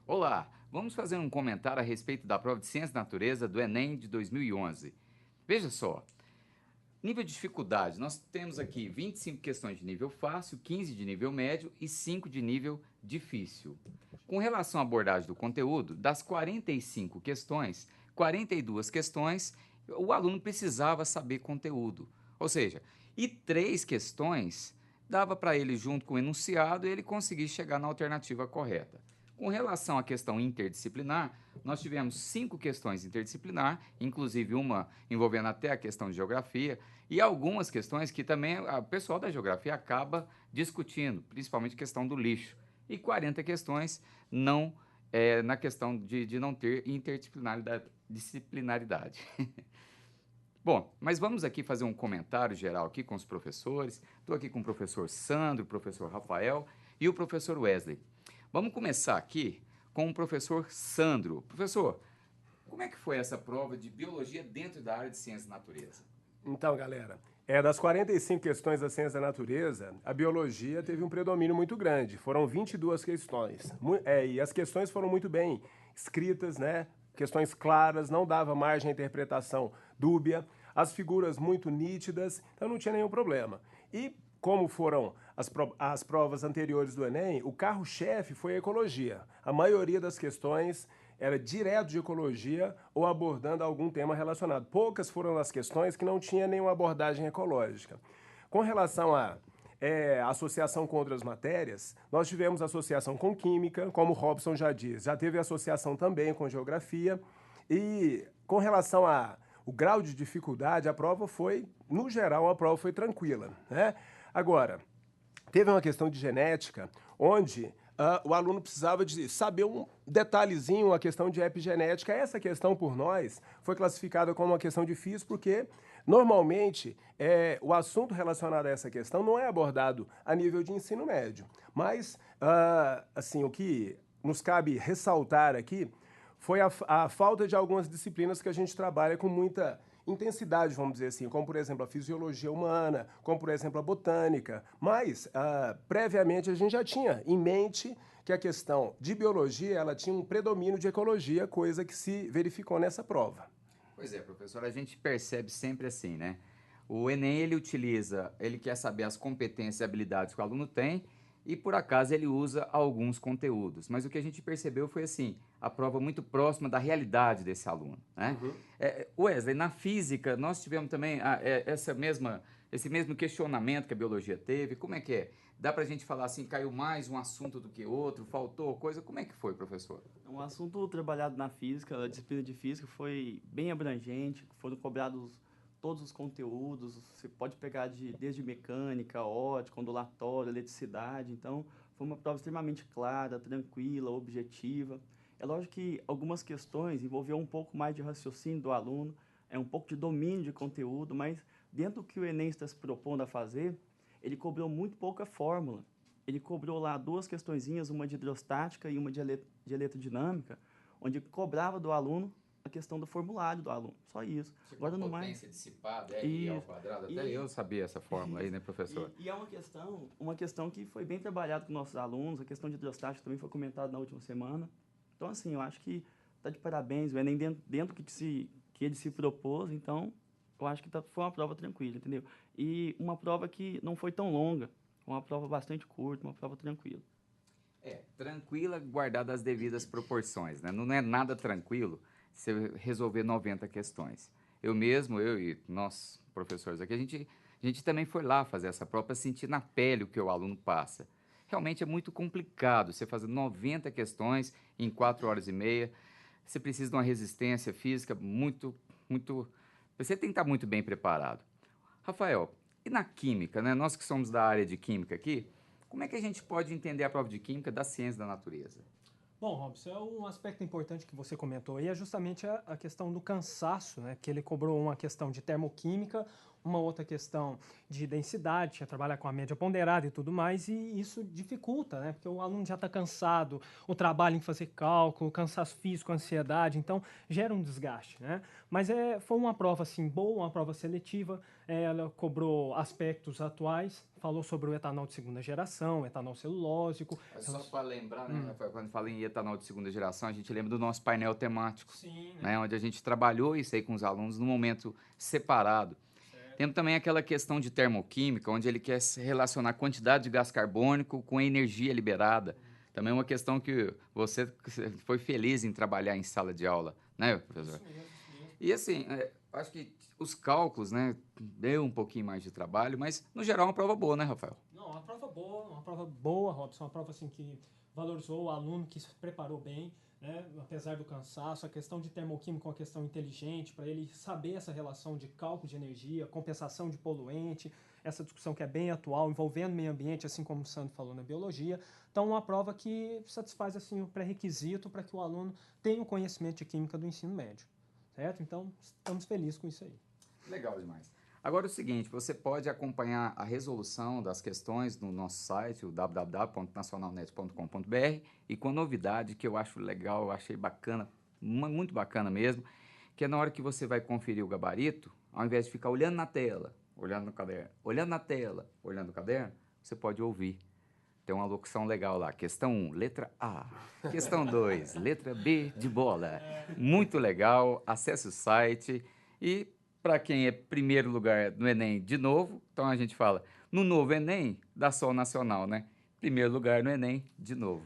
Olá, vamos fazer um comentário a respeito da prova de Ciência da Natureza do Enem de 2011. Veja só, nível de dificuldade, nós temos aqui 25 questões de nível fácil, 15 de nível médio e 5 de nível difícil. Com relação à abordagem do conteúdo, das 45 questões, 42 questões o aluno precisava saber conteúdo. Ou seja, e 3 questões dava para ele, junto com o enunciado, ele conseguir chegar na alternativa correta. Com relação à questão interdisciplinar, nós tivemos 5 questões interdisciplinar, inclusive uma envolvendo até a questão de geografia, e algumas questões que também o pessoal da geografia acaba discutindo, principalmente a questão do lixo. E 40 questões não na questão de não ter interdisciplinaridade. Bom, mas vamos aqui fazer um comentário geral aqui com os professores. Estou aqui com o professor Sandro, o professor Rafael e o professor Wesley. Vamos começar aqui com o professor Sandro. Professor, como é que foi essa prova de biologia dentro da área de ciência da natureza? Então, galera, das 45 questões da ciência da natureza, a biologia teve um predomínio muito grande. Foram 22 questões. E as questões foram muito bem escritas, né? Questões claras, não dava margem à interpretação dúbia, as figuras muito nítidas, então não tinha nenhum problema. E como foram as provas anteriores do Enem, o carro-chefe foi a ecologia. A maioria das questões era direto de ecologia ou abordando algum tema relacionado. Poucas foram as questões que não tinha nenhuma abordagem ecológica. Com relação à associação com outras matérias, nós tivemos associação com química, como o Robson já diz, já teve associação também com geografia, e com relação ao grau de dificuldade, a prova foi, no geral, a prova foi tranquila, né? Agora, teve uma questão de genética, onde o aluno precisava de saber um detalhezinho, a questão de epigenética. Essa questão, por nós, foi classificada como uma questão difícil, porque, normalmente, o assunto relacionado a essa questão não é abordado a nível de ensino médio. Mas, assim, o que nos cabe ressaltar aqui foi a falta de algumas disciplinas que a gente trabalha com muita intensidade, vamos dizer assim, como por exemplo a fisiologia humana, como por exemplo a botânica, mas previamente a gente já tinha em mente que a questão de biologia ela tinha um predomínio de ecologia, coisa que se verificou nessa prova. Pois é, professor, a gente percebe sempre assim, né? O Enem, ele quer saber as competências e habilidades que o aluno tem e, por acaso, ele usa alguns conteúdos. Mas o que a gente percebeu foi assim, a prova muito próxima da realidade desse aluno, né? Wesley, na física, nós tivemos também esse mesmo questionamento que a biologia teve. Como é que é? Dá pra gente falar assim, caiu mais um assunto do que outro, faltou coisa? Como é que foi, professor? Um assunto trabalhado na física, a disciplina de física foi bem abrangente, foram cobrados todos os conteúdos, você pode pegar desde mecânica, ótica, ondulatória, eletricidade, então foi uma prova extremamente clara, tranquila, objetiva. É lógico que algumas questões envolviam um pouco mais de raciocínio do aluno, um pouco de domínio de conteúdo, mas dentro do que o Enem está se propondo a fazer, ele cobrou muito pouca fórmula. Ele cobrou lá duas questõezinhas, uma de hidrostática e uma de eletrodinâmica, onde cobrava do aluno a questão do formulário do aluno. Só isso. Tipo, a Agora, no mais... potência dissipada, RI ao Isso. quadrado, até E, eu sabia essa fórmula aí, né, professor? e é uma questão que foi bem trabalhada com nossos alunos, a questão de hidrostática também foi comentada na última semana. Então, assim, eu acho que está de parabéns, o Enem dentro que ele se propôs, então, eu acho que foi uma prova tranquila, entendeu? E uma prova que não foi tão longa, uma prova bastante curta, uma prova tranquila. Tranquila, guardada as devidas proporções, né? Não é nada tranquilo você resolver 90 questões. Eu e nós, professores aqui, a gente também foi lá fazer essa prova para sentir na pele o que o aluno passa. Realmente é muito complicado você fazer 90 questões em 4 horas e meia. Você precisa de uma resistência física muito. Você tem que estar muito bem preparado. Rafael, e na química, né? Nós que somos da área de química aqui, como é que a gente pode entender a prova de química da ciência da natureza? Bom, Robson, um aspecto importante que você comentou aí é justamente a questão do cansaço, né? Que ele cobrou uma questão de termoquímica, uma outra questão de densidade, tinha que trabalhar com a média ponderada e tudo mais, e isso dificulta, né? Porque o aluno já está cansado, o trabalho em fazer cálculo, cansaço físico, ansiedade, então gera um desgaste, né? Mas foi uma prova assim, boa, uma prova seletiva, ela cobrou aspectos atuais, falou sobre o etanol de segunda geração, etanol celulósico. Só para lembrar, né, Rafael, quando fala em etanol de segunda geração, a gente lembra do nosso painel temático, Sim, né, onde a gente trabalhou isso aí com os alunos num momento separado. Temos também aquela questão de termoquímica, onde ele quer se relacionar a quantidade de gás carbônico com a energia liberada. Também é uma questão que você foi feliz em trabalhar em sala de aula, né, professor? Isso mesmo, isso mesmo. E assim, acho que os cálculos, né, deu um pouquinho mais de trabalho, mas no geral é uma prova boa, né, Rafael? Não, uma prova boa, Robson, uma prova assim que valorizou o aluno, que se preparou bem, né, apesar do cansaço, a questão de termoquímica é uma questão inteligente, para ele saber essa relação de cálculo de energia, compensação de poluente, essa discussão que é bem atual, envolvendo o meio ambiente, assim como o Sandro falou na biologia. Então, uma prova que satisfaz assim, o pré-requisito para que o aluno tenha o conhecimento de química do ensino médio, certo? Então, estamos felizes com isso aí. Legal demais. Agora é o seguinte, você pode acompanhar a resolução das questões no nosso site, o www.nacionalnet.com.br, e com a novidade que eu acho legal, eu achei bacana, muito bacana mesmo, que é na hora que você vai conferir o gabarito, ao invés de ficar olhando na tela, olhando no caderno, olhando na tela, olhando no caderno, você pode ouvir. Tem uma locução legal lá. Questão 1, letra A. Questão 2, letra B de bola. Muito legal. Acesse o site. E para quem é primeiro lugar no Enem de novo, então a gente fala, no novo Enem, dá só o nacional, né? Primeiro lugar no Enem de novo.